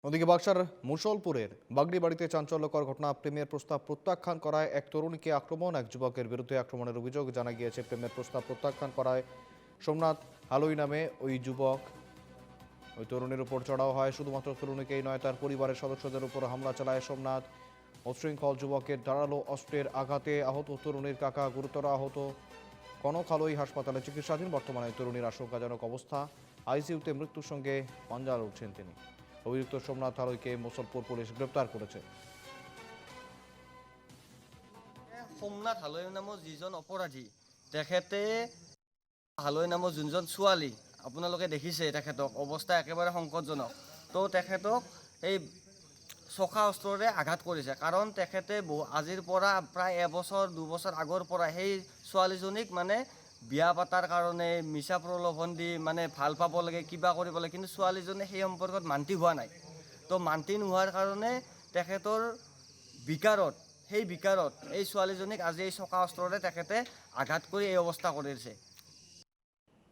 ওদিকে বাক্সার মুসলপুরের বাগড়ি বাড়িতে চাঞ্চল্যকর ঘটনা। প্রেমের প্রস্তাব প্রত্যাখ্যান করায় এক তরুণীকে আক্রমণ, এক যুবকের বিরুদ্ধে আক্রমণের অভিযোগ। জানা গিয়েছে, প্রেমের প্রস্তাব প্রত্যাখ্যান করায় সোমনাথ হালুই নামে ওই তরুণীর উপর চড়াও হয়। শুধুমাত্র তরুণীকেই নয়, তার পরিবারের সদস্যদের উপর হামলা চালায় সোমনাথ। উচ্ছৃঙ্খল যুবকের ধারালো অস্ত্রের আঘাতে আহত তরুণীর কাকা গুরুতর আহত। কনক হালুই হাসপাতালে চিকিৎসাধীন। বর্তমানে তরুণীর আশঙ্কাজনক অবস্থা, আইসিইউতে মৃত্যুর সঙ্গে পাঞ্জা লড়ছেন তিনি। অভিযুক্ত সোমনাথ হালুইকে মুসলপুর পুলিশ গ্রেপ্তার করেছে। সোমনাথ হালুই নামৰ যিজন অপৰাধী, তেখেতে হালুই নামৰ যোনজন ছোৱালী, আপোনালোকে দেখিছে তেখেতক, অৱস্থা একেবাৰে সংকটজনক। তো তেখেতক এই চকা অস্ত্ৰৰে আঘাত কৰিছে। কাৰণ তেখেতে আজিৰ পৰা প্ৰায় এবছৰ দুবছৰ আগৰ পৰা সেই ছোৱালীজনীক বিয়া পাতাৰ কাৰণে মিছা প্ৰলোভন দি ভাল পাব লাগে, কিবা কৰিব লাগে, কিন্তু ছোৱালীজনী সেই সম্পৰ্কত মান্তি হোৱা নাই। তো মান্তি নোহোৱাৰ কাৰণে তেখেতৰ সেই বিকাৰত এই ছোৱালীজনীক আজি এই চকা অস্ত্ৰৰে তেখেতে আঘাত কৰি এই অৱস্থা কৰিছে।